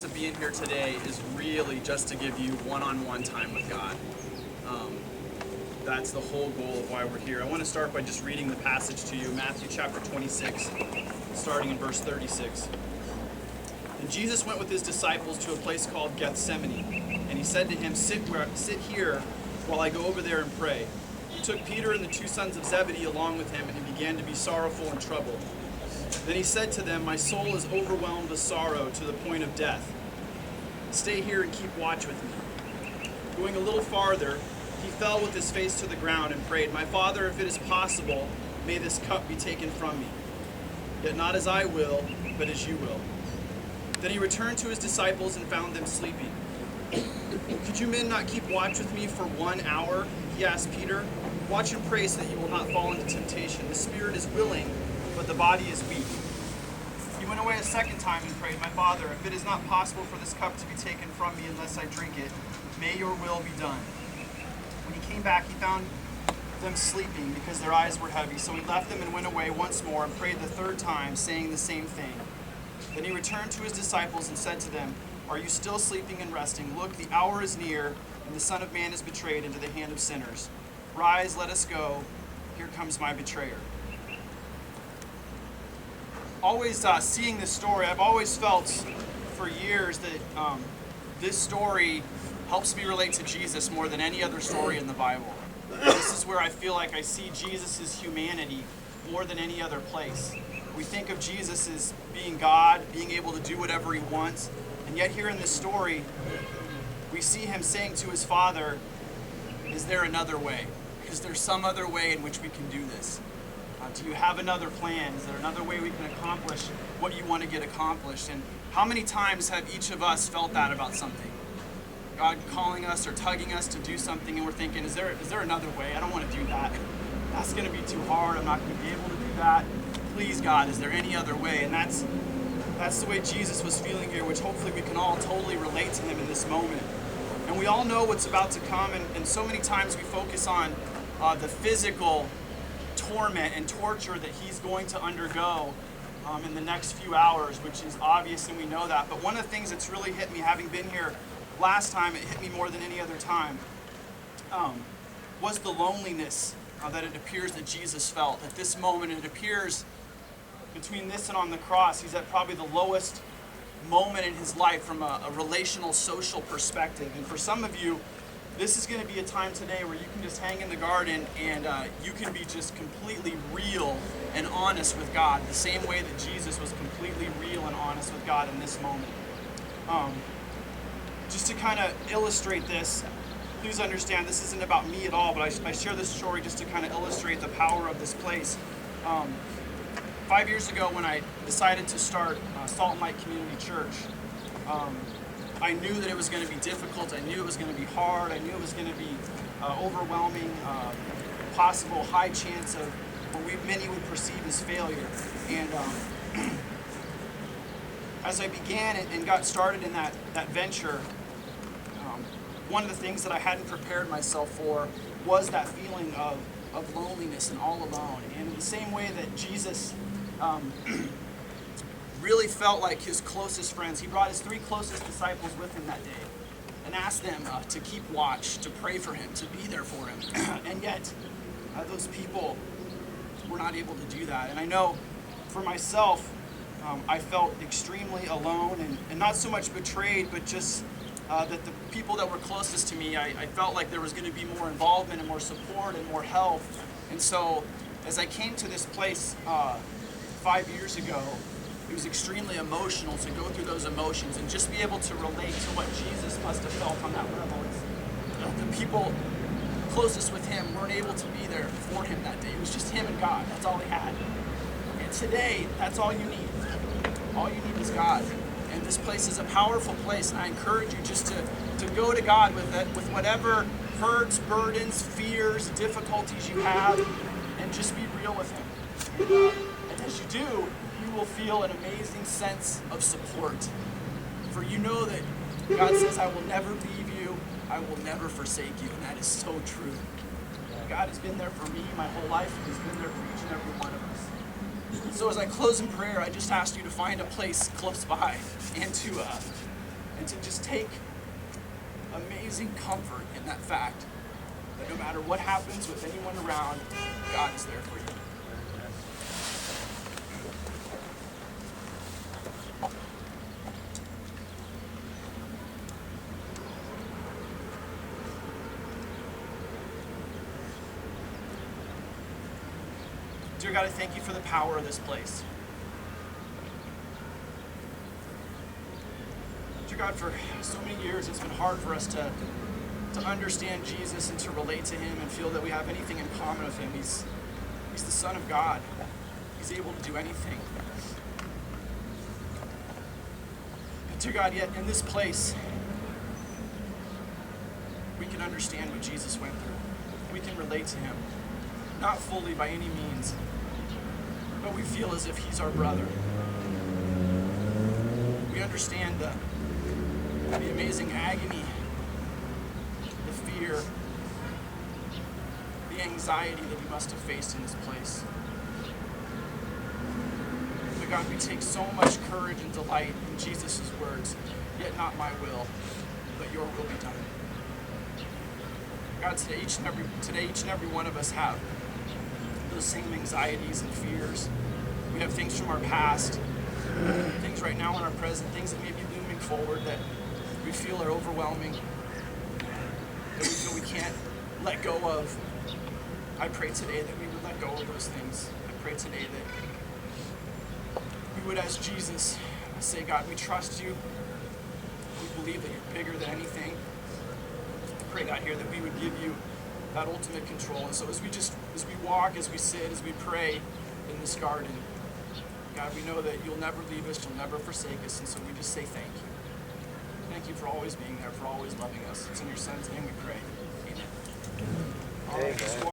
To be in here today is really just to give you one-on-one time with God. That's the whole goal of why we're here. I want to start by just reading the passage to you, Matthew chapter 26, starting in verse 36. And Jesus went with his disciples to a place called Gethsemane, and he said to him, sit here while I go over there and pray. He took Peter and the two sons of Zebedee along with him, and he began to be sorrowful and troubled. Then he said to them, my soul is overwhelmed with sorrow to the point of death. Stay here and keep watch with me. Going a little farther, he fell with his face to the ground and prayed, my Father, if it is possible, may this cup be taken from me. Yet not as I will, but as you will. Then he returned to his disciples and found them sleeping. Could you men not keep watch with me for 1 hour? He asked Peter. Watch and pray so that you will not fall into temptation. The spirit is willing, but the body is weak. He went away a second time and prayed, my Father, if it is not possible for this cup to be taken from me unless I drink it, may your will be done. When he came back, he found them sleeping because their eyes were heavy. So he left them and went away once more and prayed the third time, saying the same thing. Then he returned to his disciples and said to them, are you still sleeping and resting? Look, the hour is near, and the Son of Man is betrayed into the hand of sinners. Rise, let us go. Here comes my betrayer. Always seeing this story, I've always felt for years that this story helps me relate to Jesus more than any other story in the Bible. This is where I feel like I see Jesus' humanity more than any other place. We think of Jesus as being God, being able to do whatever he wants, and yet here in this story, we see him saying to his Father, is there another way? Is there some other way in which we can do this? Do you have another plan? Is there another way we can accomplish what you want to get accomplished? And how many times have each of us felt that about something? God calling us or tugging us to do something, and we're thinking, is there another way? I don't want to do that. That's going to be too hard. I'm not going to be able to do that. Please, God, is there any other way? And that's the way Jesus was feeling here, which hopefully we can all totally relate to him in this moment. And we all know what's about to come, and so many times we focus on the physical torment and torture that he's going to undergo in the next few hours, which is obvious and we know that. But one of the things that's really hit me, having been here last time, it hit me more than any other time, was the loneliness that it appears that Jesus felt. At this moment, it appears between this and on the cross, he's at probably the lowest moment in his life from a relational, social perspective. And for some of you, this is going to be a time today where you can just hang in the garden and you can be just completely real and honest with God, the same way that Jesus was completely real and honest with God in this moment. Just to kind of illustrate this, please understand this isn't about me at all, but I share this story just to kind of illustrate the power of this place. 5 years ago when I decided to start Salt and Light Community Church, I knew that it was going to be difficult. I knew it was going to be hard. I knew it was going to be overwhelming, possible high chance of what many would perceive as failure. And as I began and got started in that venture, one of the things that I hadn't prepared myself for was that feeling of loneliness and all alone. And in the same way that Jesus really felt like his closest friends, he brought his 3 closest disciples with him that day and asked them to keep watch, to pray for him, to be there for him. And yet, those people were not able to do that. And I know for myself, I felt extremely alone and not so much betrayed, but just that the people that were closest to me, I felt like there was going to be more involvement and more support and more help. And so as I came to this place 5 years ago, it was extremely emotional to go through those emotions and just be able to relate to what Jesus must have felt on that level. The people closest with him weren't able to be there for him that day. It was just him and God. That's all he had. And today, that's all you need. All you need is God. And this place is a powerful place, and I encourage you just to go to God with whatever hurts, burdens, fears, difficulties you have, and just be real with him. And as you do, you will feel an amazing sense of support. For you know that God says, I will never leave you, I will never forsake you, and that is so true. God has been there for me my whole life, and he's been there for each and every one of us. So as I close in prayer, I just ask you to find a place close by and and to just take amazing comfort in that fact that no matter what happens with anyone around, God is there for you. Dear God, I thank you for the power of this place. Dear God, for so many years it's been hard for us to understand Jesus and to relate to him and feel that we have anything in common with him. He's the Son of God. He's able to do anything. But dear God, yet in this place, we can understand what Jesus went through. We can relate to him. Not fully by any means, but we feel as if he's our brother. We understand the amazing agony, the fear, the anxiety that he must have faced in this place. But God, we take so much courage and delight in Jesus' words, yet not my will, but your will be done. God, today each and every one of us have those same anxieties and fears. We have things from our past, things right now in our present, things that may be looming forward that we feel are overwhelming, that we feel we can't let go of. I pray today that we would let go of those things. I pray today that we would, as Jesus, say, God, we trust you. We believe that you're bigger than anything. I pray, God, here that we would give you that ultimate control. And so as we walk, as we sit, as we pray in this garden, God, we know that you'll never leave us, you'll never forsake us, and so we just say thank you. Thank you for always being there, for always loving us. It's in your Son's name we pray.